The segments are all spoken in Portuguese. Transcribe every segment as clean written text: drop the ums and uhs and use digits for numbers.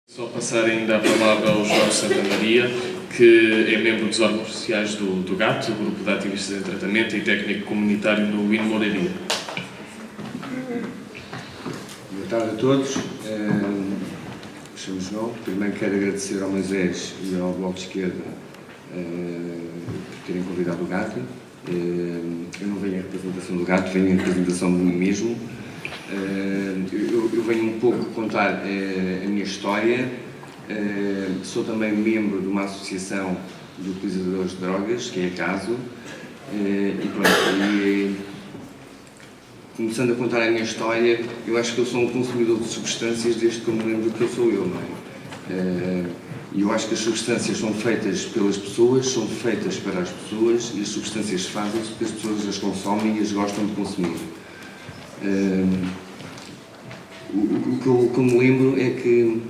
Só passar ainda a palavra ao Jorge Santa Maria, que é membro dos órgãos sociais do GAT, o Grupo de Ativistas em Tratamento e técnico comunitário no INO Mouraria. Boa tarde a todos. Chamo-me João. Primeiro quero agradecer ao Moisés e ao Bloco de Esquerda por terem convidado o GAT. Eu não venho em representação do GAT, venho em representação de mim mesmo. Eu venho um pouco contar a minha história. Sou também membro de uma associação de utilizadores de drogas, que é a CASO. Começando a contar a minha história, eu acho que eu sou um consumidor de substâncias desde que eu me lembro que eu sou eu, não é? E eu acho que as substâncias são feitas pelas pessoas, são feitas para as pessoas, e as substâncias fazem-se porque as pessoas as consomem e as gostam de consumir. O que eu me lembro é que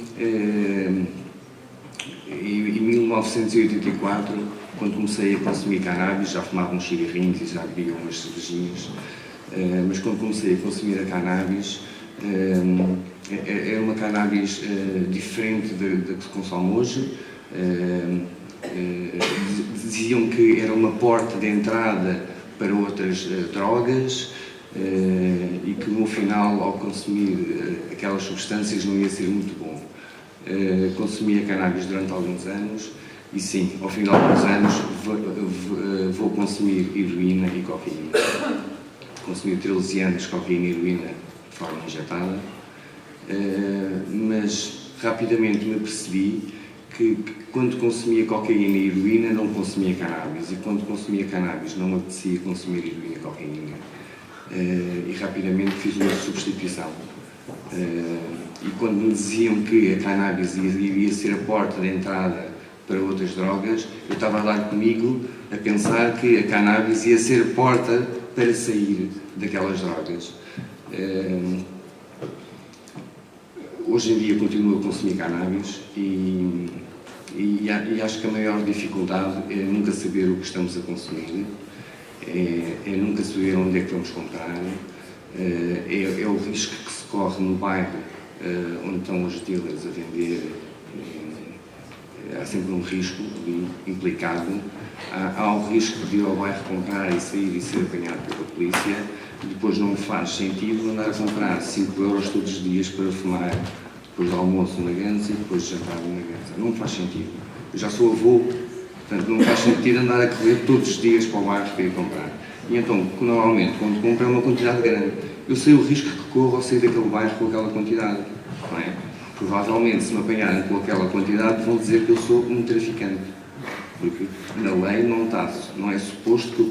em 1984, quando comecei a consumir cannabis, já fumava uns cigarrinhos e já bebia umas cervejinhas, mas quando comecei a consumir a cannabis, era uma cannabis diferente da que se consome hoje. Diziam que era uma porta de entrada para outras drogas, e que no final, ao consumir aquelas substâncias, não ia ser muito bom. Consumi a cannabis durante alguns anos e sim, ao final dos anos vou consumir heroína e cocaína. Consumi 13 anos cocaína e heroína de forma injetada, mas rapidamente me percebi que quando consumia cocaína e heroína não consumia cannabis, e quando consumia cannabis não me apetecia consumir heroína e cocaína. E rapidamente fiz uma substituição. E quando me diziam que a cannabis iria ser a porta de entrada para outras drogas, eu estava a dar comigo a pensar que a cannabis ia ser a porta para sair daquelas drogas. Hoje em dia continuo a consumir cannabis e acho que a maior dificuldade é nunca saber o que estamos a consumir. É nunca saber onde é que vamos comprar, é o risco que se corre no bairro onde estão os dealers a vender. Há sempre um risco implicado. Há o risco de ir ao bairro comprar e sair e ser apanhado pela polícia. Depois não faz sentido andar a comprar 5 euros todos os dias para fumar depois do almoço na Ganza e depois de jantar na Ganza. Não faz sentido. Eu já sou avô. Portanto, não faz sentido andar a correr todos os dias para o bairro para ir comprar. E então, normalmente, quando compro é uma quantidade grande. Eu sei o risco que corro ao sair daquele bairro com aquela quantidade, não é? Provavelmente, se me apanharem com aquela quantidade, vão dizer que eu sou um traficante. Porque na lei não é suposto que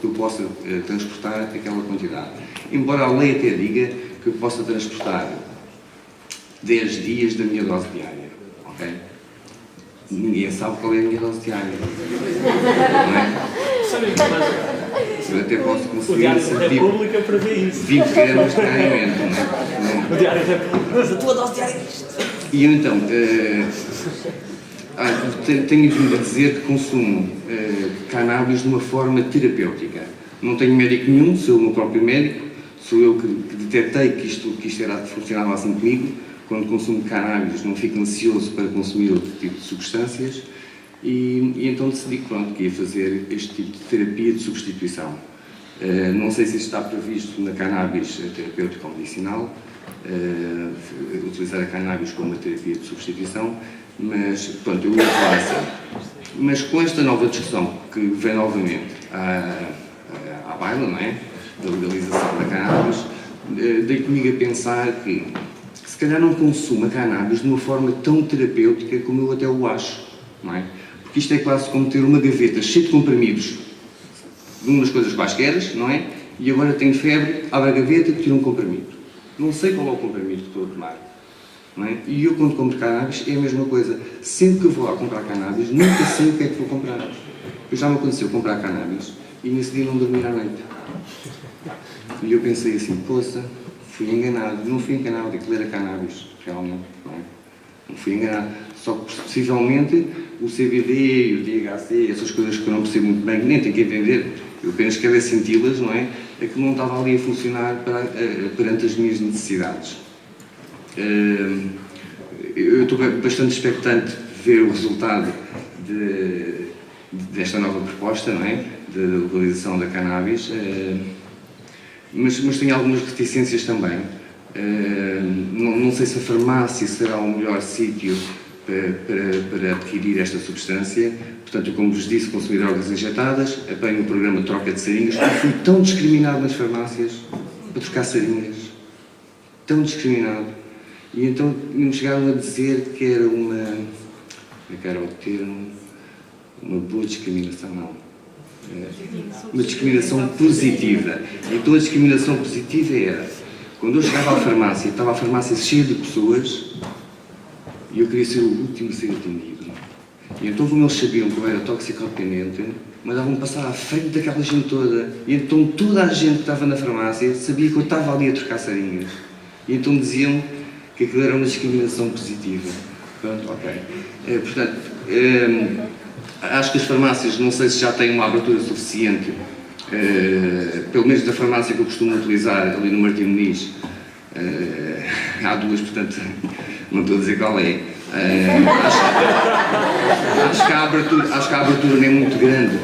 eu possa transportar aquela quantidade. Embora a lei até diga que eu possa transportar 10 dias da minha dose diária, ok? Ninguém sabe qual é a minha dose diária, não é? Eu até posso conseguir o Diário da República prevê isso. 20 gramas diariamente, não é? O Diário da República, mas a tua dose diária é isto. E eu então, tenho vindo a dizer que consumo cannabis de uma forma terapêutica. Não tenho médico nenhum, sou o meu próprio médico, sou eu que detetei que isto funcionava assim comigo. Quando consumo cannabis não fico ansioso para consumir outro tipo de substâncias e então decidi que ia fazer este tipo de terapia de substituição. Não sei se isto está previsto na cannabis terapêutica ou medicinal, utilizar a cannabis como uma terapia de substituição, mas pronto, eu ia falar assim. Mas com esta nova discussão que vem novamente à baila, não é? Da legalização da cannabis, dei comigo a pensar que se calhar não consumo a cannabis de uma forma tão terapêutica como eu até o acho, não é? Porque isto é quase como ter uma gaveta cheia de comprimidos de umas coisas quaisquer, não é? E agora tenho febre, abro a gaveta e tiro um comprimido. Não sei qual é o comprimido que estou a tomar, não é? E eu quando compro cannabis é a mesma coisa. Sempre que eu vou lá comprar cannabis, nunca sei o que é que vou comprar. Já me aconteceu comprar cannabis e nesse dia não dormir à noite. E eu pensei assim, poça, fui enganado. Não fui enganado, aquilo era cannabis, realmente, não é? Não fui enganado. Só que, possivelmente, o CBD e o THC, essas coisas que eu não percebo muito bem, nem tenho que entender, eu apenas quero senti-las, não é? É que não estava ali a funcionar perante as minhas necessidades. eu estou bastante expectante de ver o resultado desta nova proposta, não é? De legalização da cannabis, mas tenho algumas reticências também. Não sei se a farmácia será o melhor sítio para adquirir esta substância. Portanto, como vos disse, consumir drogas injetadas, apanho o programa de troca de seringas. Eu fui tão discriminado nas farmácias para trocar seringas. Tão discriminado. E então me chegaram a dizer que era uma... Como é que era o termo? Uma boa discriminação, não. Uma discriminação positiva. Então a discriminação positiva era... Quando eu chegava à farmácia, estava a farmácia cheia de pessoas e eu queria ser o último a ser atendido. E então, como eles sabiam que eu era toxicodependente, mandavam-me passar à frente daquela gente toda. E então toda a gente que estava na farmácia sabia que eu estava ali a trocar seringas. E então diziam que aquilo era uma discriminação positiva. Pronto, ok. Portanto, acho que as farmácias, não sei se já têm uma abertura suficiente, pelo menos da farmácia que eu costumo utilizar, ali no Martim Muniz, há duas, portanto, não estou a dizer qual é. Acho que a abertura nem é muito grande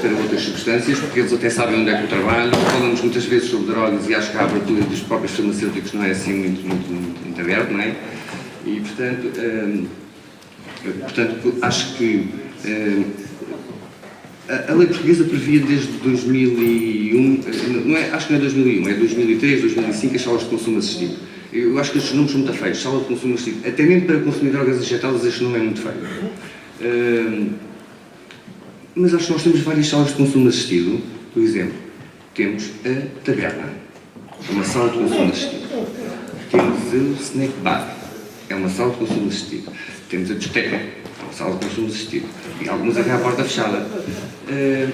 para outras substâncias, porque eles até sabem onde é que eu trabalho. Falamos muitas vezes sobre drogas e acho que a abertura dos próprios farmacêuticos não é assim muito aberta, não é? E, portanto acho que a lei portuguesa previa desde 2001, acho que não é 2001, é 2003, 2005, as salas de consumo assistido. Eu acho que estes nomes são muito feios, sala de consumo assistido. Até mesmo para consumir drogas injetadas, este nome é muito feio. Mas acho que nós temos várias salas de consumo assistido. Por exemplo, temos a taberna, é uma sala de consumo assistido. Temos o snack bar, é uma sala de consumo assistido. Temos a discoteca, é uma sala de consumo assistido. E algumas até à porta fechada.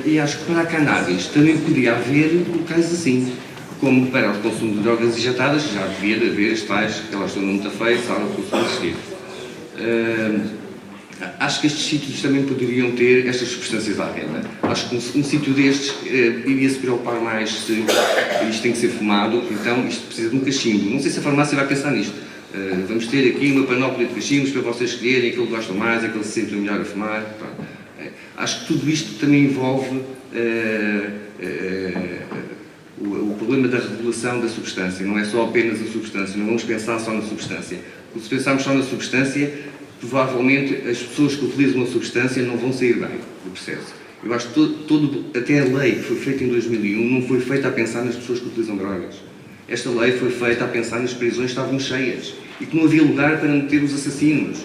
E acho que para a cannabis também podia haver locais assim. Como para o consumo de drogas injetadas, já devia de haver as tais, que elas estão muito feias, sala de consumo assistido. Acho que estes sítios também poderiam ter estas substâncias à venda. Acho que um sítio destes iria se preocupar mais se isto tem que ser fumado, então isto precisa de um cachimbo. Não sei se a farmácia vai pensar nisto. Vamos ter aqui uma panóplia de cachimbos para vocês escolherem aquele que gostam mais, aquele que se sentem melhor a fumar. Acho que tudo isto também envolve o problema da regulação da substância. Não é só apenas a substância, não vamos pensar só na substância. Porque se pensarmos só na substância, provavelmente as pessoas que utilizam a substância não vão sair bem do processo. Eu acho que até a lei que foi feita em 2001 não foi feita a pensar nas pessoas que utilizam drogas. Esta lei foi feita a pensar nas prisões que estavam cheias e que não havia lugar para meter os assassinos.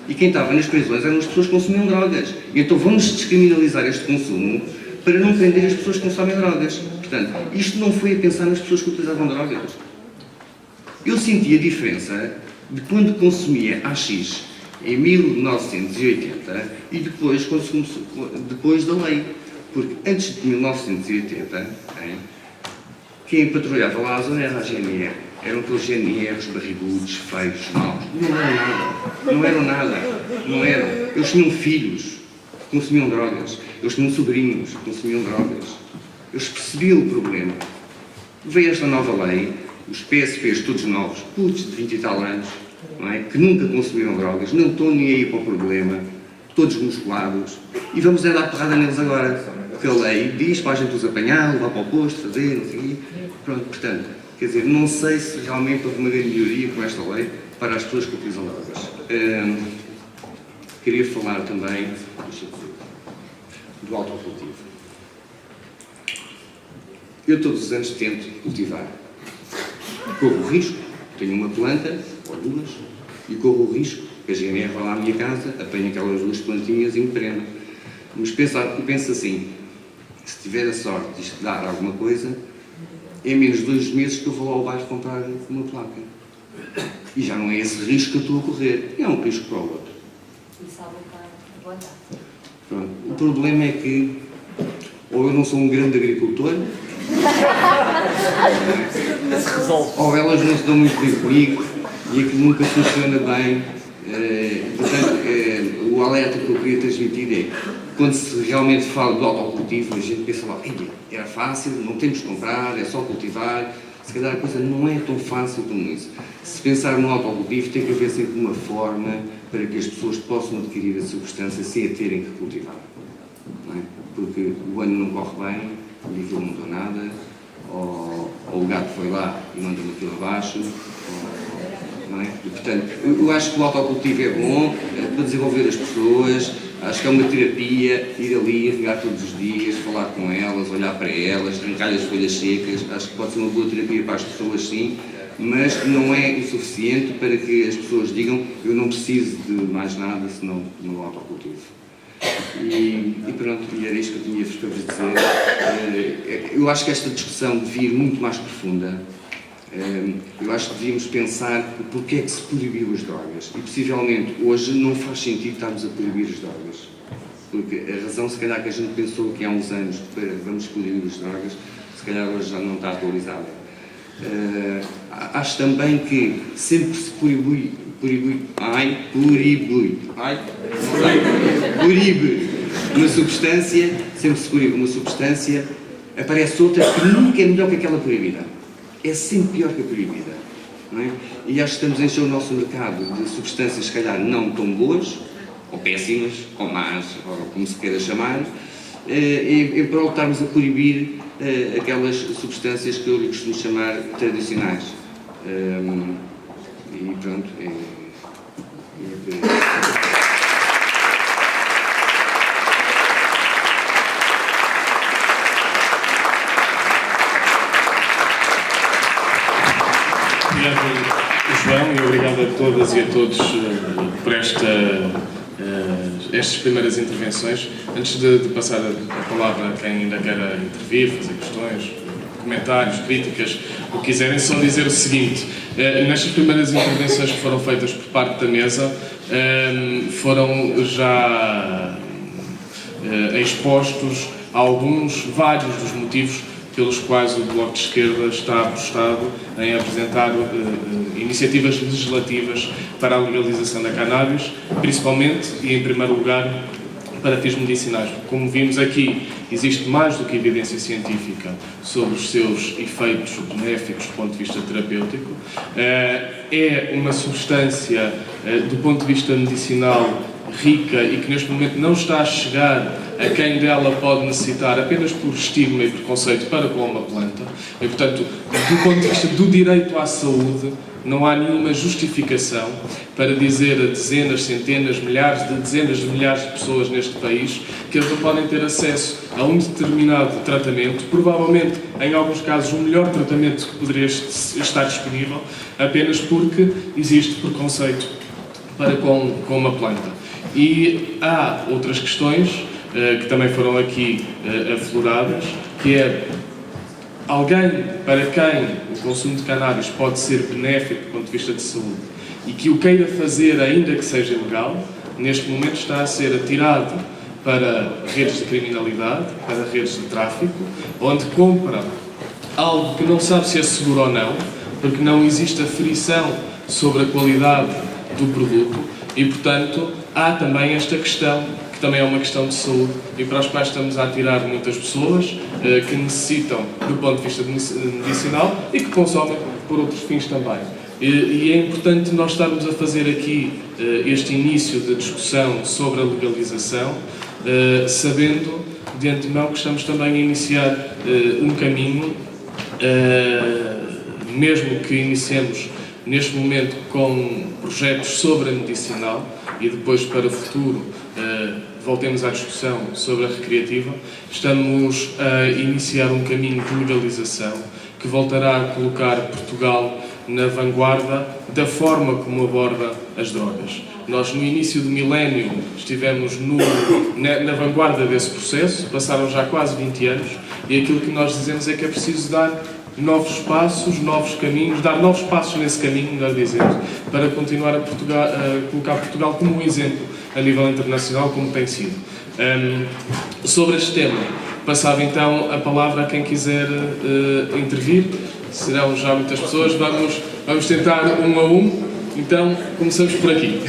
E quem estava nas prisões eram as pessoas que consumiam drogas. E então vamos descriminalizar este consumo para não prender as pessoas que consomem drogas. Portanto, isto não foi a pensar nas pessoas que utilizavam drogas. Eu senti a diferença de quando consumia AX em 1980 e depois da lei. Porque antes de 1980, quem patrulhava lá a zona era a GNR. Eram aqueles GNRs barrigudos, feios, maus. Não eram nada. Eles tinham filhos que consumiam drogas. Eles tinham sobrinhos que consumiam drogas. Eles percebiam o problema. Veio esta nova lei, os PSPs todos novos, putos de 20 e tal anos, não é? Que nunca consumiram drogas, não estão nem aí para o problema, todos musculados, e vamos dar porrada neles agora. Porque a lei diz para a gente os apanhar, levar para o posto, fazer, não sei o quê. Pronto, portanto, quer dizer, não sei se realmente houve uma grande melhoria com esta lei para as pessoas que utilizam drogas. Queria falar também do autocultivo. Eu todos os anos tento cultivar. Corro o risco, tenho uma planta, ou duas, e corro o risco que a GNR vai lá à minha casa, apanha aquelas duas plantinhas e me prende. Mas penso assim, se tiver a sorte de isto dar alguma coisa, é menos de 2 meses que eu vou lá ao bairro comprar uma placa. E já não é esse risco que eu estou a correr, é um risco para o outro. Pronto. O problema é que ou eu não sou um grande agricultor, ou elas não se dão muito bem comigo e aquilo nunca funciona bem. Portanto, o alerta que eu queria transmitir é, quando se realmente fala do autocultivo, a gente pensa lá, era fácil, não temos de comprar, é só cultivar, Se calhar a coisa não é tão fácil como isso. Se pensar no autocultivo, tem que haver sempre uma forma para que as pessoas possam adquirir a substância sem a terem que cultivar. Não é? Porque o ano não corre bem, e aquilo não deu nada, ou o gato foi lá e manda-me aquilo abaixo, não é? E, portanto, eu acho que o autocultivo é bom para desenvolver as pessoas, acho que é uma terapia, ir ali, regar todos os dias, falar com elas, olhar para elas, arrancar as folhas secas, acho que pode ser uma boa terapia para as pessoas, sim, mas não é o suficiente para que as pessoas digam eu não preciso de mais nada senão no autocultivo. E pronto, e era isto que eu tinha para vos dizer. Eu acho que esta discussão devia ir muito mais profunda. Eu acho que devíamos pensar porque é que se proibiu as drogas. E possivelmente hoje não faz sentido estarmos a proibir as drogas. Porque a razão, se calhar, que a gente pensou que há uns anos para vamos proibir as drogas, se calhar hoje já não está atualizada. Acho também que sempre se proíbe uma substância, sempre se proíbe uma substância, aparece outra que nunca é melhor que aquela proibida. É sempre pior que a proibida. Não é? E acho que estamos a encher o nosso mercado de substâncias, se calhar, não tão boas, ou péssimas, ou más, ou como se queira chamar, em prol de estarmos a proibir aquelas substâncias que eu lhe costumo chamar tradicionais. E pronto, Obrigado, João, e obrigado a todas e a todos por estas primeiras intervenções. Antes de passar a palavra a quem ainda quer intervir, fazer questões, comentários, críticas, o que quiserem, só dizer o seguinte: nestas primeiras intervenções que foram feitas por parte da mesa, foram já expostos vários dos motivos pelos quais o Bloco de Esquerda está apostado em apresentar iniciativas legislativas para a legalização da cannabis, principalmente e em primeiro lugar para fins medicinais. Como vimos aqui, existe mais do que evidência científica sobre os seus efeitos benéficos do ponto de vista terapêutico. É uma substância, do ponto de vista medicinal, rica e que neste momento não está a chegar a quem dela pode necessitar apenas por estigma e preconceito para com uma planta. E, portanto, do ponto de vista do direito à saúde, não há nenhuma justificação para dizer a dezenas, centenas, dezenas de milhares de pessoas neste país que eles não podem ter acesso a um determinado tratamento, provavelmente, em alguns casos, o melhor tratamento que poderia estar disponível, apenas porque existe preconceito para com uma planta. E há outras questões que também foram aqui afloradas, que é alguém para quem o consumo de cannabis pode ser benéfico do ponto de vista de saúde e que o queira fazer ainda que seja ilegal, neste momento está a ser atirado para redes de criminalidade, para redes de tráfico, onde compra algo que não sabe se é seguro ou não, porque não existe aferição sobre a qualidade do produto e, portanto, há também esta questão, que também é uma questão de saúde e para as quais estamos a atirar muitas pessoas que necessitam do ponto de vista medicinal e que consomem por outros fins também. E é importante nós estarmos a fazer aqui este início de discussão sobre a legalização, sabendo de antemão que estamos também a iniciar um caminho, mesmo que iniciemos neste momento com projetos sobre a medicinal e depois para o futuro voltemos à discussão sobre a recreativa, estamos a iniciar um caminho de legalização que voltará a colocar Portugal na vanguarda da forma como aborda as drogas. Nós, no início do milénio, estivemos na vanguarda desse processo, passaram já quase 20 anos, e aquilo que nós dizemos é que é preciso dar novos passos, novos caminhos, dar novos passos nesse caminho, melhor dizendo, para continuar a colocar Portugal como um exemplo a nível internacional, como tem sido. Sobre este tema, passava então a palavra a quem quiser intervir. Serão já muitas pessoas, vamos tentar um a um, então começamos por aqui.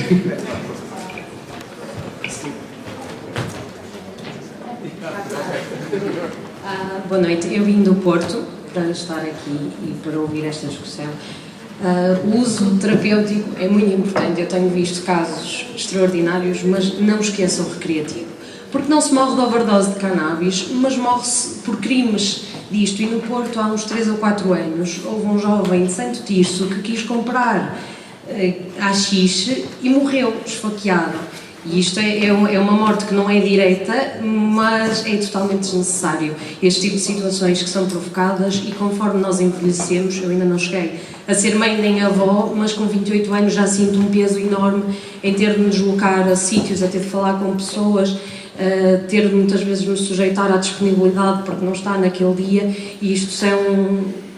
Boa noite, eu vim do Porto para estar aqui e para ouvir esta discussão. O uso terapêutico é muito importante. Eu tenho visto casos extraordinários, mas não esqueçam o recreativo. Porque não se morre de overdose de cannabis, mas morre-se por crimes disto. E no Porto, há uns 3 ou 4 anos, houve um jovem de Santo Tirso que quis comprar haxixe e morreu esfaqueado. E isto é uma morte que não é direta, mas é totalmente desnecessário. Este tipo de situações que são provocadas, e conforme nós envelhecemos, eu ainda não cheguei a ser mãe nem avó, mas com 28 anos já sinto um peso enorme em ter de me deslocar a sítios, a ter de falar com pessoas, ter de muitas vezes me sujeitar à disponibilidade porque não está naquele dia, e isto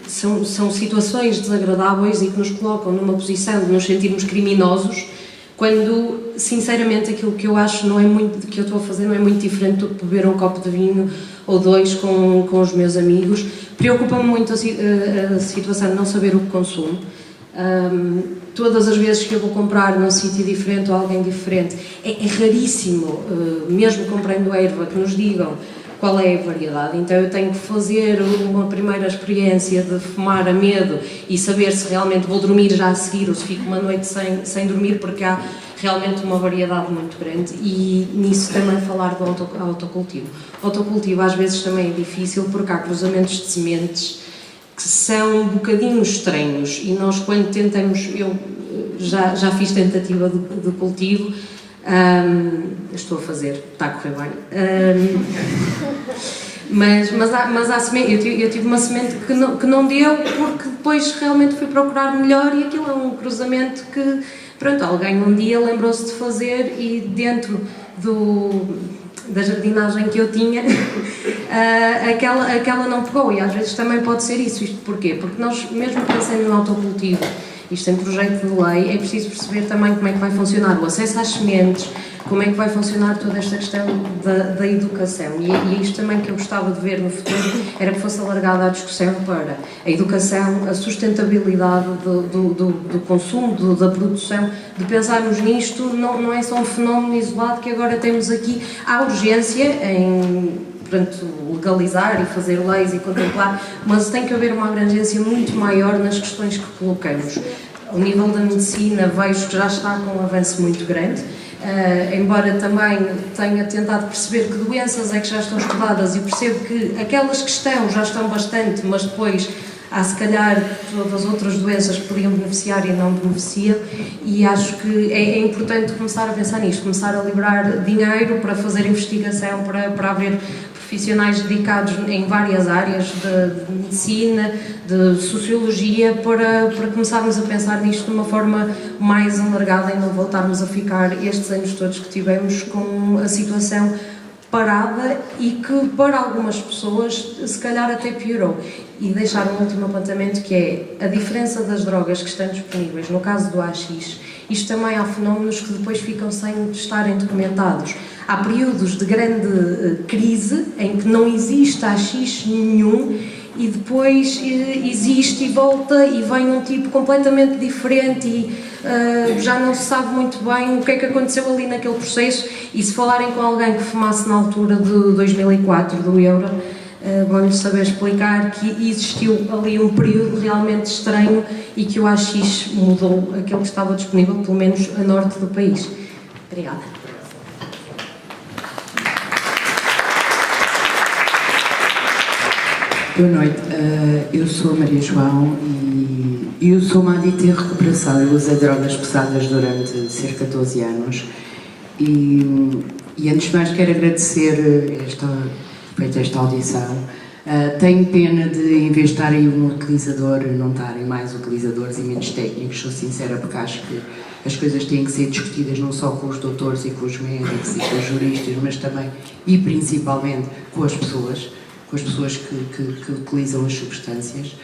são situações desagradáveis e que nos colocam numa posição de nos sentirmos criminosos, quando, sinceramente, aquilo que eu acho que eu estou a fazer não é muito diferente do que beber um copo de vinho ou 2 com os meus amigos. Preocupa-me muito a situação de não saber o que consumo. Todas as vezes que eu vou comprar num sítio diferente ou alguém diferente, é raríssimo, mesmo comprando erva, que nos digam qual é a variedade. Então eu tenho que fazer uma primeira experiência de fumar a medo e saber se realmente vou dormir já a seguir ou se fico uma noite sem dormir, porque há realmente uma variedade muito grande. E nisso também falar do autocultivo. O autocultivo às vezes também é difícil porque há cruzamentos de sementes que são um bocadinho estranhos, e nós, quando tentamos, eu já fiz tentativa de cultivo, estou a fazer, está a correr bem, mas há semente, eu tive uma semente que não deu, porque depois realmente fui procurar melhor, e aquilo é um cruzamento que, pronto, alguém um dia lembrou-se de fazer, e dentro da jardinagem que eu tinha, aquela não pegou, e às vezes também pode ser isso. Isto porquê? Porque nós, mesmo pensando no autocultivo, isto em projeto de lei, é preciso perceber também como é que vai funcionar o acesso às sementes, como é que vai funcionar toda esta questão da educação. E é isto também que eu gostava de ver no futuro, era que fosse alargada a discussão para a educação, a sustentabilidade do consumo, da produção, de pensarmos nisto, não é só um fenómeno isolado que agora temos aqui. Há urgência em, portanto, legalizar e fazer leis e contemplar, mas tem que haver uma abrangência muito maior nas questões que colocamos. Ao nível da medicina, vejo que já está com um avanço muito grande, embora também tenha tentado perceber que doenças é que já estão estudadas, e percebo que aquelas que já estão bastante, mas depois há se calhar todas as outras doenças que podiam beneficiar e não beneficiam, e acho que é importante começar a pensar nisto, começar a liberar dinheiro para fazer investigação, para haver profissionais dedicados em várias áreas de medicina, de sociologia, para começarmos a pensar nisto de uma forma mais alargada e não voltarmos a ficar estes anos todos que tivemos com a situação parada, e que para algumas pessoas se calhar até piorou. E deixar um último apontamento, que é a diferença das drogas que estão disponíveis. No caso do haxixe, isto também há fenómenos que depois ficam sem estarem documentados. Há períodos de grande crise em que não existe haxixe nenhum, e depois existe e volta e vem um tipo completamente diferente, e já não se sabe muito bem o que é que aconteceu ali naquele processo. E se falarem com alguém que fumasse na altura de 2004, do euro, vão-lhes saber explicar que existiu ali um período realmente estranho e que o haxixe mudou aquele que estava disponível, pelo menos a norte do país. Obrigada. Boa noite, eu sou a Maria João e eu sou uma adicta em recuperação. Eu usei drogas pesadas durante cerca de 12 anos e antes de mais quero agradecer esta audição. Tenho pena de, em vez de estarem um utilizador, não estarem mais utilizadores e menos técnicos, sou sincera, porque acho que as coisas têm que ser discutidas não só com os doutores e com os médicos e com os juristas, mas também e principalmente com as pessoas que utilizam as substâncias.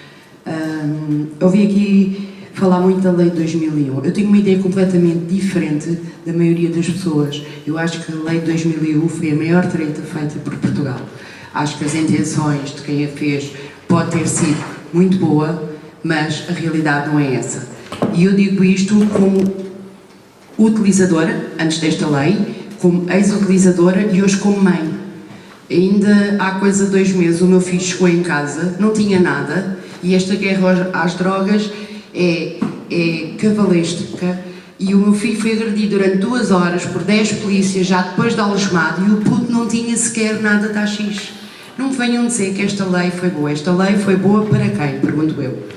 Ouvi aqui falar muito da Lei de 2001. Eu tenho uma ideia completamente diferente da maioria das pessoas. Eu acho que a Lei de 2001 foi a maior treta feita por Portugal. Acho que as intenções de quem a fez pode ter sido muito boa, mas a realidade não é essa. E eu digo isto como utilizadora, antes desta lei, como ex-utilizadora e hoje como mãe. Ainda há coisa de 2 meses o meu filho chegou em casa, não tinha nada, e esta guerra às drogas é cabalística, e o meu filho foi agredido durante 2 horas por 10 polícias, já depois de algemado, e o puto não tinha sequer nada de AX. Não me venham dizer que esta lei foi boa. Esta lei foi boa para quem? Pergunto eu.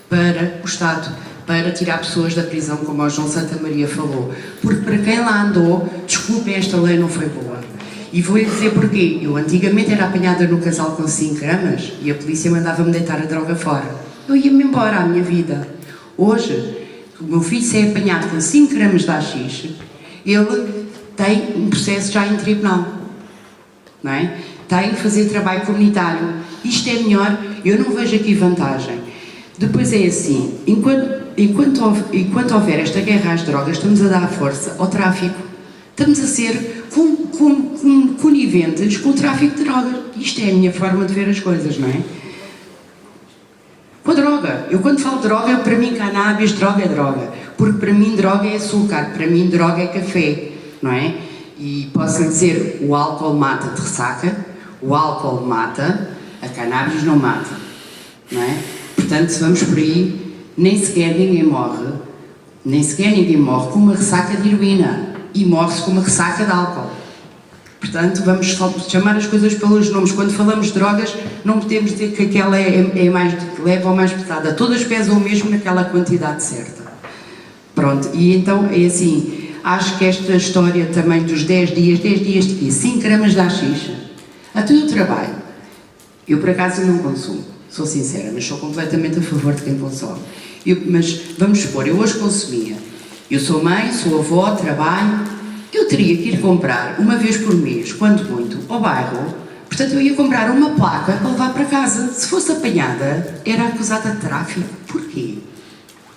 Para o Estado, para tirar pessoas da prisão, como o João Santa Maria falou. Porque para quem lá andou, desculpem, esta lei não foi boa. E vou-lhe dizer porquê. Eu antigamente era apanhada no casal com 5 gramas e a polícia mandava-me deitar a droga fora. Eu ia-me embora à minha vida. Hoje, o meu filho se é apanhado com 5 gramas de AX, ele tem um processo já em tribunal. Não é? Tem que fazer trabalho comunitário. Isto é melhor, eu não vejo aqui vantagem. Depois é assim, enquanto houver esta guerra às drogas, estamos a dar força ao tráfico. Estamos a ser coniventes com o tráfico de drogas. Isto é a minha forma de ver as coisas, não é? Com a droga. Eu quando falo de droga, para mim cannabis, droga é droga. Porque para mim droga é açúcar, para mim droga é café, não é? E posso lhe dizer, o álcool mata de ressaca, o álcool mata, a cannabis não mata, não é? Portanto, se vamos por aí, nem sequer ninguém morre com uma ressaca de heroína e morre-se com uma ressaca de álcool. Portanto, vamos chamar as coisas pelos nomes. Quando falamos de drogas, não podemos dizer que aquela é mais leve ou mais pesada. Todas pesam o mesmo naquela quantidade certa. Pronto, e então é assim, acho que esta história também dos 10 dias de quê? 5 gramas de AX. Até o trabalho. Eu, por acaso, não consumo, sou sincera, mas sou completamente a favor de quem consome. Mas, vamos supor, eu hoje consumia. Eu sou mãe, sou avó, trabalho. Eu teria que ir comprar, uma vez por mês, quando muito, ao bairro. Portanto, eu ia comprar uma placa para levar para casa. Se fosse apanhada, era acusada de tráfico. Porquê?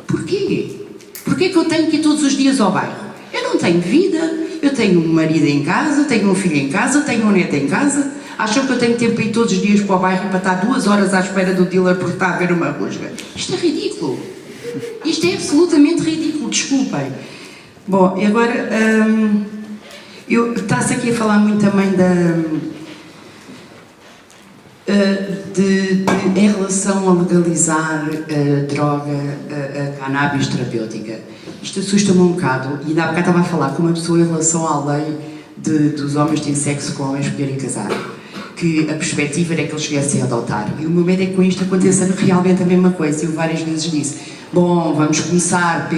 Porquê? Porquê que eu tenho que ir todos os dias ao bairro? Eu não tenho vida, eu tenho um marido em casa, tenho um filho em casa, tenho um neto em casa. Acham que eu tenho tempo para ir todos os dias para o bairro para estar 2 horas à espera do dealer porque está a ver uma rusga? Isto é ridículo. Isto é absolutamente ridículo, desculpem. Bom, e agora, está-se aqui a falar muito também em relação a legalizar a droga, a cannabis terapêutica. Isto assusta-me um bocado, e ainda há bocado estava a falar com uma pessoa em relação à lei dos homens que têm sexo com homens poderem casar, que a perspectiva era que eles chegassem a adotar. E o meu medo é que com isto aconteça realmente a mesma coisa. Eu várias vezes disse, bom, vamos começar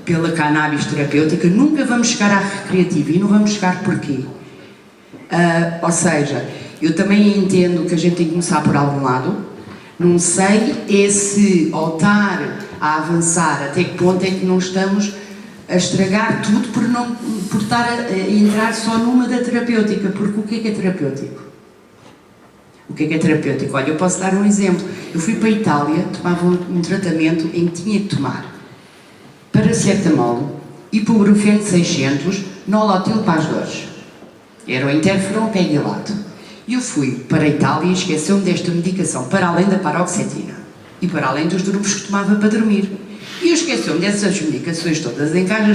pela cannabis terapêutica, nunca vamos chegar à recreativa, e não vamos chegar porquê? Ou seja, eu também entendo que a gente tem que começar por algum lado, não sei se ao estar a avançar, até que ponto é que não estamos a estragar tudo por estar a entrar só numa da terapêutica, porque o que é terapêutico? O que é terapêutico? Olha, eu posso dar um exemplo. Eu fui para a Itália, tomava um tratamento em que tinha que tomar paracetamol, ibuprofeno 600, nolotil para as dores. Era o interferon pegilato. E eu fui para a Itália e esqueceu-me desta medicação, para além da paroxetina e para além dos drogos que tomava para dormir. E eu esqueci-me dessas medicações todas em casa,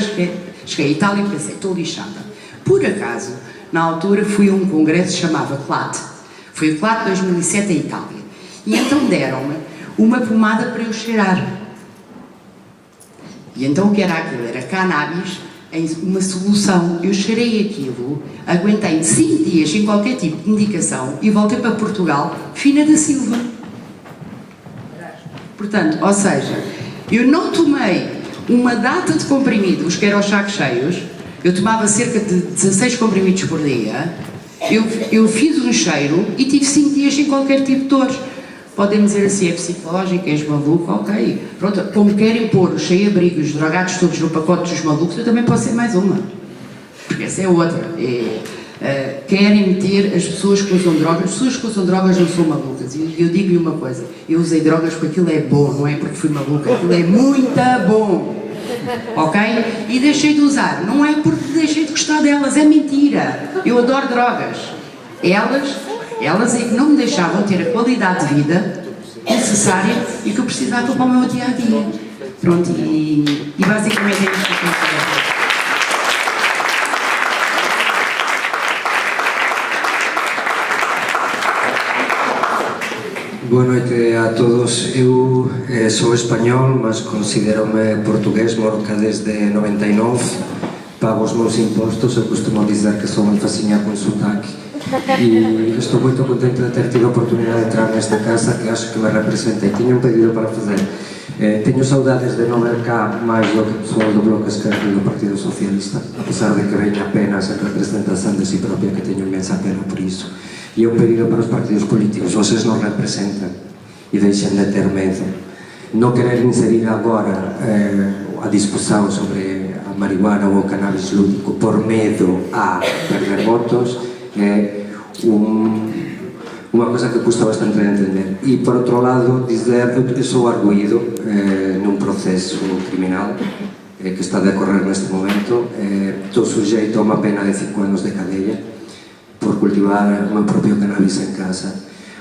cheguei à Itália e pensei, estou lixada. Por acaso, na altura fui a um congresso que se chamava CLAT. Foi o CLAT 2007 em Itália. E então deram-me uma pomada para eu cheirar. E então o que era aquilo? Era cannabis em uma solução. Eu cheirei aquilo, aguentei 5 dias sem qualquer tipo de medicação e voltei para Portugal, fina da Silva. Portanto, ou seja, eu não tomei uma data de comprimidos, que eram os sacos cheios, eu tomava cerca de 16 comprimidos por dia, eu fiz um cheiro e tive 5 dias sem qualquer tipo de dores. Podem dizer assim, é psicológico, és maluco, ok. Pronto, como querem pôr os sem-abrigos, os drogados todos no pacote dos malucos, eu também posso ser mais uma. Porque essa é outra. Querem meter as pessoas que usam drogas. As pessoas que usam drogas não são malucas. E eu digo-lhe uma coisa, eu usei drogas porque aquilo é bom, não é porque fui maluca. Aquilo é muito bom. Ok? E deixei de usar. Não é porque deixei de gostar delas, é mentira. Eu adoro drogas. Elas é que não me deixavam ter a qualidade de vida necessária e que eu precisava para o meu dia-a-dia. Pronto, e basicamente é isto que eu quero. Boa noite a todos. Eu sou español, mas considero-me portugués, moro cá desde 99, pago os meus impostos, eu costumo dizer que sou alfacinha con sotaque e estou muito contente de ter tido a oportunidade de entrar nesta casa que acho que me representa e tinha um pedido para fazer. Teño saudades de non ver cá máis do que pessoal do Bloco Esquerdo e do Partido Socialista, a pesar de que veña apenas en representación de si propia, que teño inmensa pena por iso. E é un pedido para os partidos políticos: vocês non representan e deixen de ter medo. Non querer inserir agora a discusión sobre a marihuana ou o cannabis lúdico por medo a perder votos é unha cosa que custa bastante de entender. E por outro lado, dizer, eu sou arguído nun proceso criminal que está a decorrer neste momento. Estou sujeito a unha pena de 5 anos de cadeia por cultivar o meu propio cannabis en casa.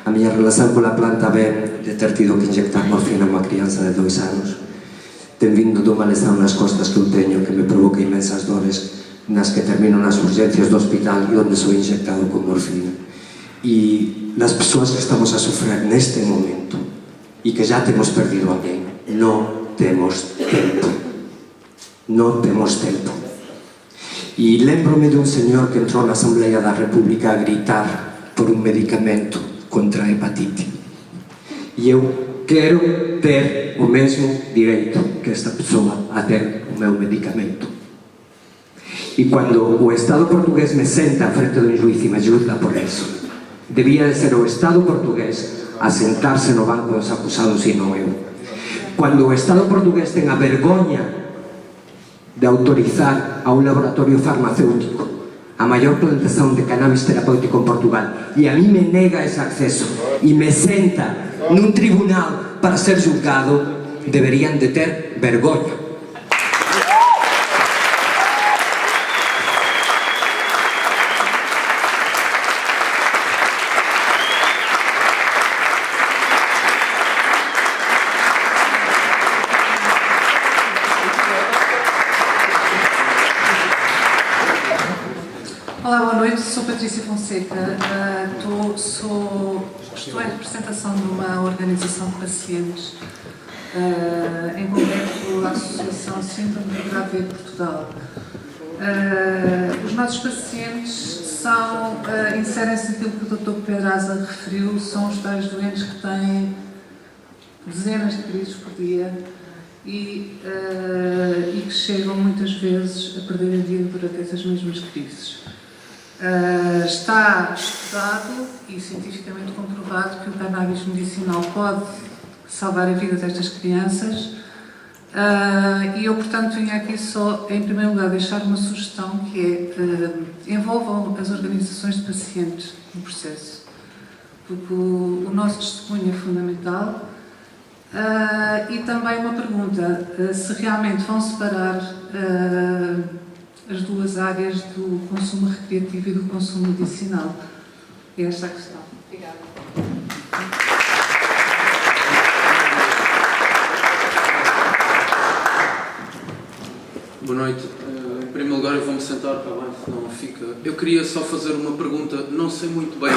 A miña relación pola planta ven de ter tido que inyectar morfina a unha crianza de 2 anos. Ten vindo dunha lesão nas costas que eu teño que me provoca inmensas dores, nas que termino nas urgencias do hospital e onde sou inyectado con morfina. E las persoas que estamos a sofrer neste momento e que já temos perdido alguén, non temos tempo. Non temos tempo. E lembro-me dun señor que entrou na Asamblea da República a gritar por un medicamento contra a hepatite. E eu quero ter o mesmo direito que esta persoa a ter o meu medicamento. E cando o Estado portugués me senta frente do juiz e me juzga por eso, debía de ser o Estado portugués a sentarse no banco dos acusados e non eu. Cando o Estado portugués ten a vergoña de autorizar a un laboratorio farmacéutico a maior plantación de cannabis terapéutico en Portugal e a mí me nega ese acceso e me senta nun tribunal para ser juzgado, deberían de ter vergoña. Olá, boa noite. Sou Patrícia Fonseca. Estou em representação de uma organização de pacientes, em concreto a Associação Síndrome de Grave Portugal. Os nossos pacientes inserem-se naquilo que o Dr. Pedraza referiu, são os tais doentes que têm dezenas de crises por dia e que chegam muitas vezes a perder a vida durante essas mesmas crises. Está estudado e cientificamente comprovado que o cannabis medicinal pode salvar a vida destas crianças e eu, portanto, vim aqui só, em primeiro lugar, deixar uma sugestão que é envolvam as organizações de pacientes no processo, porque o nosso testemunho é fundamental. E também uma pergunta, se realmente vão separar as duas áreas do consumo recreativo e do consumo medicinal. É esta a questão. Obrigada. Boa noite. Em primeiro lugar, eu vou-me sentar para lá, senão fica... Eu queria só fazer uma pergunta, não sei muito bem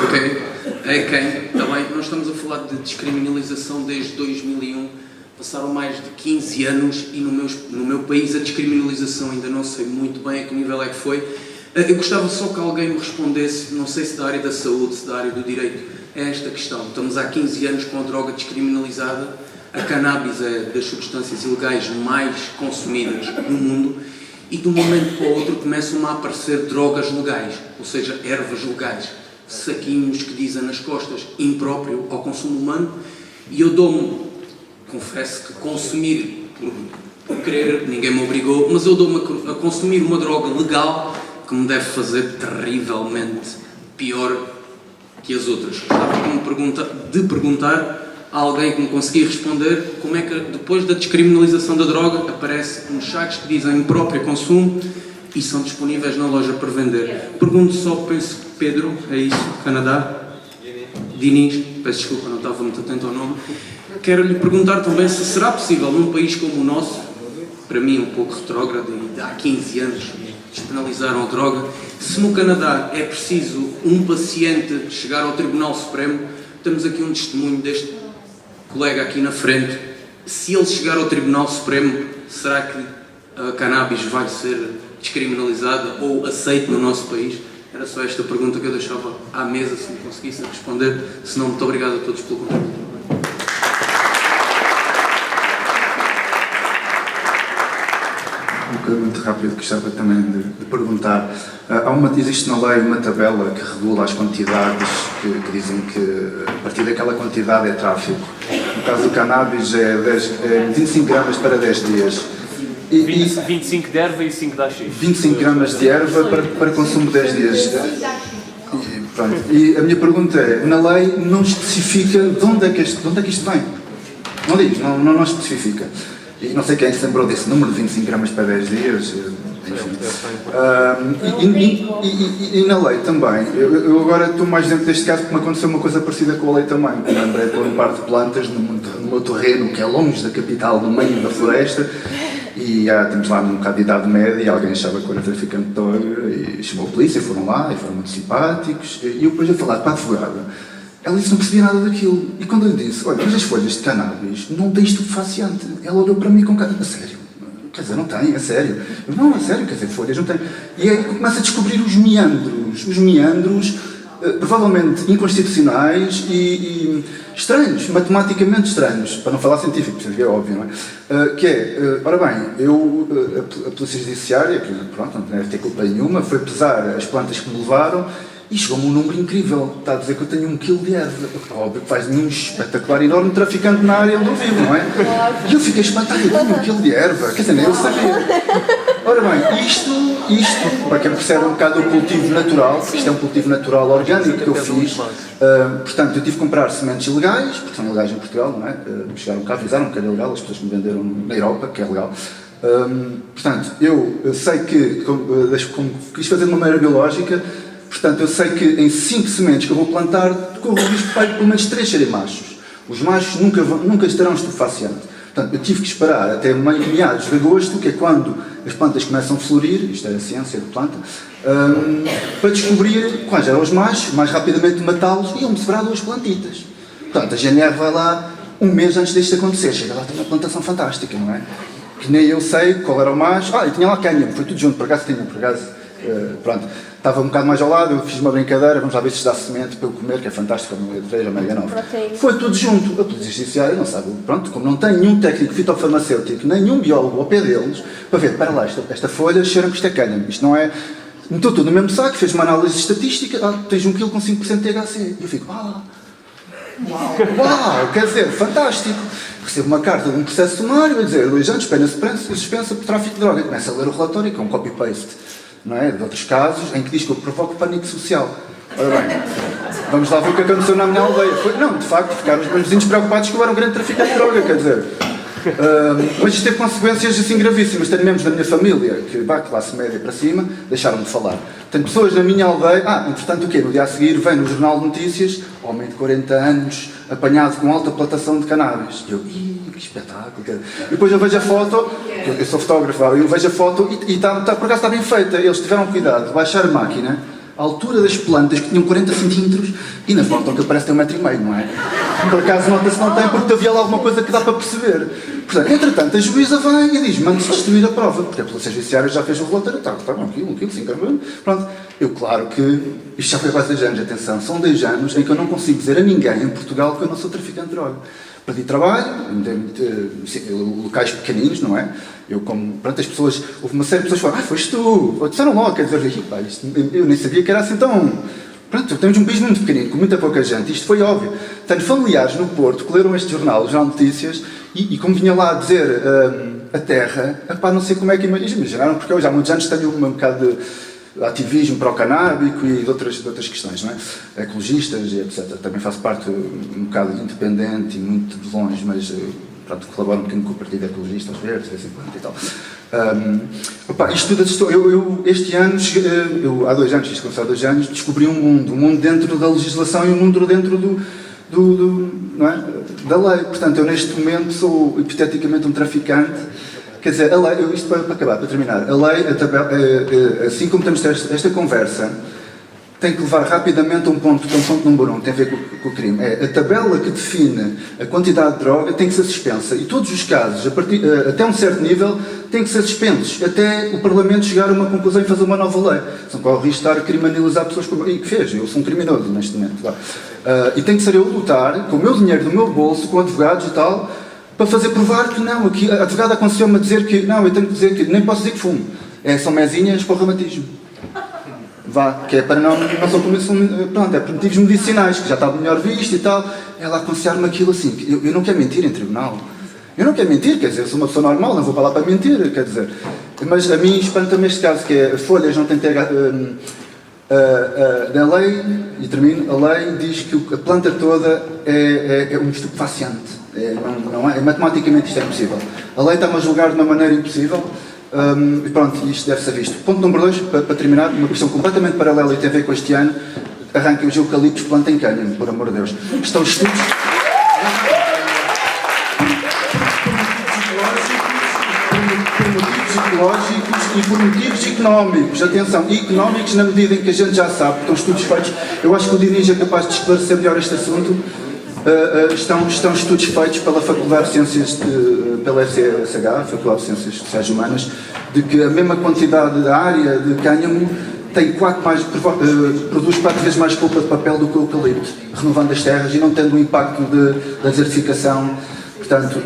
quem, também. Nós estamos a falar de descriminalização desde 2001. Passaram mais de 15 anos e no meu país a descriminalização ainda não sei muito bem a que nível é que foi. Eu gostava só que alguém me respondesse, não sei se da área da saúde, se da área do direito, a esta questão. Estamos há 15 anos com a droga descriminalizada, a cannabis é das substâncias ilegais mais consumidas no mundo e de um momento para o outro começam a aparecer drogas legais, ou seja, ervas legais, saquinhos que dizem nas costas, impróprio ao consumo humano, e eu confesso que consumir por querer, ninguém me obrigou, mas eu dou-me a consumir uma droga legal que me deve fazer terrivelmente pior que as outras. Gostava de perguntar a alguém que me conseguia responder como é que depois da descriminalização da droga aparecem uns sacos que dizem impróprio consumo e são disponíveis na loja para vender. Pergunto só, penso que Pedro, é isso, Canadá? Diniz, peço desculpa, não estava muito atento ao nome. Quero-lhe perguntar também se será possível num país como o nosso, para mim um pouco retrógrado, e há 15 anos despenalizaram a droga, se no Canadá é preciso um paciente chegar ao Tribunal Supremo, temos aqui um testemunho deste colega aqui na frente, se ele chegar ao Tribunal Supremo, será que a cannabis vai ser descriminalizada ou aceita no nosso país? Era só esta pergunta que eu deixava à mesa, se me conseguissem responder. Se não, muito obrigado a todos pelo convite. Muito rápido, gostava também de perguntar. Existe na lei uma tabela que regula as quantidades que dizem que a partir daquela quantidade é tráfico. No caso do cannabis é 25 gramas para 10 dias. 25 de erva e 5 de AX. 25 gramas de erva para consumo de 10 dias. E a minha pergunta é, na lei não especifica de onde é que isto vem. Não diz, não especifica. E não sei quem se lembrou desse número de 25 gramas para 10 dias, enfim. E na lei também, eu agora estou mais dentro deste caso porque me aconteceu uma coisa parecida com a lei também. Me lembrei de pôr um par de plantas no meu terreno, que é longe da capital, no meio da floresta, e temos lá um bocado de idade média e alguém achava que eu era traficante de droga e chamou a polícia, foram lá e foram muito simpáticos, e eu depois ia falar para a advogada. Ela disse que não percebia nada daquilo. E quando eu lhe disse, olha, mas as folhas de cannabis não têm estupefaciente. Ela olhou para mim com cara, a sério? Quer dizer, não tem, a sério. Eu, não, a sério, quer dizer, folhas não tem. E aí começa a descobrir os meandros, provavelmente inconstitucionais e estranhos, matematicamente estranhos, para não falar científico, é óbvio, não é? Ora bem, a Polícia Judiciária, que pronto, não deve ter culpa nenhuma, foi pesar as plantas que me levaram, e chegou-me um número incrível. Está a dizer que eu tenho 1 kg de erva. Óbvio que faz-me um espetacular, enorme traficante na área onde eu vivo, não é? E eu fiquei espantado, eu tenho 1 kg de erva. Quer dizer, nem eu sabia. Ora bem, isto, para quem percebe um bocado o cultivo natural, isto é um cultivo natural orgânico que eu fiz. Portanto, eu tive que comprar sementes ilegais, porque são ilegais em Portugal, não é? Chegaram cá, avisaram que era ilegal, as pessoas me venderam na Europa, que é legal. Portanto, eu sei que, como quis fazer de uma maneira biológica, portanto, eu sei que em 5 sementes que eu vou plantar, corro o risco de pelo menos 3 serem machos. Os machos nunca estarão estupefacientes. Portanto, eu tive que esperar até meados de agosto, que é quando as plantas começam a florir, isto é a ciência da planta, para descobrir quais eram os machos, mais rapidamente matá-los, e iam-me sobrar 2 plantitas. Portanto, a GNR vai lá 1 mês antes disto acontecer, chega lá, tem uma plantação fantástica, não é? Que nem eu sei qual era o macho. E tinha lá cânhamo, foi tudo junto, por acaso, pronto. Estava um bocado mais ao lado, eu fiz uma brincadeira, vamos lá ver se dá semente para eu comer, que é fantástico, a omega 3, a omega 9. Foi tudo junto. A Polícia Judiciária não sabe, pronto, como não tem nenhum técnico fitofarmacêutico, nenhum biólogo ao pé deles, para ver, para lá, esta folha cheira-me que isto é cânhamo, isto não é... Meteu tudo no mesmo saco, fez uma análise estatística, tens 1 kg com 5% de THC. E eu fico, uau, quer dizer, fantástico. Recebo uma carta de um processo sumário a dizer, 2 anos, pena suspensa por tráfico de droga. Começa a ler o relatório, que é um copy-paste, não é? De outros casos, em que diz que eu provoco pânico social. Ora bem, vamos lá ver o que aconteceu na minha aldeia. Não, de facto, ficaram os meus vizinhos preocupados que eu era um grande traficante de droga, quer dizer. Mas isto teve consequências assim gravíssimas. Tenho membros da minha família, que classe média para cima, deixaram de falar. Tenho pessoas na minha aldeia, entretanto o quê? No dia a seguir vem no Jornal de Notícias, homem de 40 anos, apanhado com alta plantação de cannabis. E eu, que espetáculo. E depois eu vejo a foto, eu sou fotógrafo, eu vejo a foto e por acaso está bem feita. Eles tiveram cuidado de baixar a máquina à altura das plantas, que tinham 40 centímetros, e na foto que parece ter 1,5 m, não é? Por acaso nota-se não tem, porque havia lá alguma coisa que dá para perceber. Portanto, entretanto, a juíza vem e diz, manda-se destruir a prova, porque a Polícia Judiciária já fez o relatório, está 1 kg, 5 gramas, pronto. Eu, claro que, isto já foi quase 10 anos, atenção, são 10 anos em que eu não consigo dizer a ninguém em Portugal que eu não sou traficante de droga. Perdi trabalho, locais pequeninos, não é? Eu, as pessoas, houve uma série de pessoas que falaram, foste tu, disseram logo, quer dizer, eu nem sabia que era assim tão... Pronto, temos um país muito pequenino, com muita pouca gente, isto foi óbvio. Tenho familiares no Porto que leram este jornal, o Jornal de Notícias, e como vinha lá a dizer a terra, não sei como é que imaginaram, porque eu já há muitos anos tenho um bocado de ativismo para o canábico e de outras questões, não é? Ecologistas e etc. Também faço parte um bocado de independente e muito de longe, mas pronto, colaboro um bocadinho com o Partido Ecologista, aos Verdes, de vez em quando e tal. Isto tudo, eu este ano, há 2 anos, isto começou há 2 anos, descobri um mundo dentro da legislação e um mundo dentro não é? Da lei. Portanto, eu neste momento sou hipoteticamente um traficante. Quer dizer, a lei, isto para acabar, para terminar, a lei, assim como temos esta conversa, tem que levar rapidamente a um ponto, que é um ponto número 1, tem a ver com o crime. É a tabela que define a quantidade de droga tem que ser suspensa. E todos os casos, até um certo nível, têm que ser suspensos. Até o Parlamento chegar a uma conclusão e fazer uma nova lei. Não corre o risco de estar a criminalizar pessoas como... E que fez? Eu sou um criminoso neste momento. E tem que ser eu lutar com o meu dinheiro do meu bolso, com advogados e tal, para fazer provar que não. Aqui, a advogada aconselhou-me a dizer que... Não, eu tenho que dizer que... Nem posso dizer que fumo. São mesinhas para o reumatismo. Que é para não só comer, pronto, é por motivos medicinais, que já está melhor visto e tal. Ela aconselhar-me aquilo assim, eu não quero mentir em tribunal. Eu não quero mentir, quer dizer, eu sou uma pessoa normal, não vou para lá para mentir, quer dizer. Mas a mim espanta-me este caso, que é folhas não têm THC. A lei, e termino, a lei diz que a planta toda é um estupefaciente. Matematicamente isto é impossível. A lei está-me a julgar de uma maneira impossível. E pronto, isto deve ser visto. Ponto número 2, para terminar, uma questão completamente paralela e tem a ver com este ano. Arranquem os eucaliptos, plantem cânhamo, por amor de Deus. Estão estudos por motivos ecológicos e por motivos económicos. Atenção, económicos na medida em que a gente já sabe, porque estão estudos feitos. Eu acho que o Diniz é capaz de esclarecer melhor este assunto. Estão estudos feitos pela Faculdade de Ciências, pela FCSH, Faculdade de Ciências Sociais Humanas, de que a mesma quantidade de área de cânhamo produz 4 vezes mais polpa de papel do que o eucalipto, renovando as terras e não tendo o impacto da desertificação. Portanto,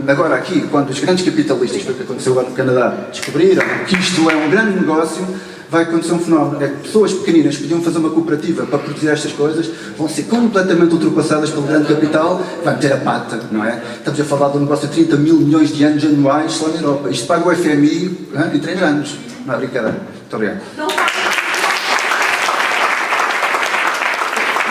agora aqui, quando os grandes capitalistas, foi o que aconteceu agora no Canadá, descobriram que isto é um grande negócio, vai acontecer um fenómeno, é que pessoas pequeninas que podiam fazer uma cooperativa para produzir estas coisas vão ser completamente ultrapassadas pelo grande capital, vai meter a pata, não é? Estamos a falar de um negócio de 30 mil milhões de anos anuais só na Europa. Isto paga o FMI em 3 anos. Não é brincadeira. Muito obrigado.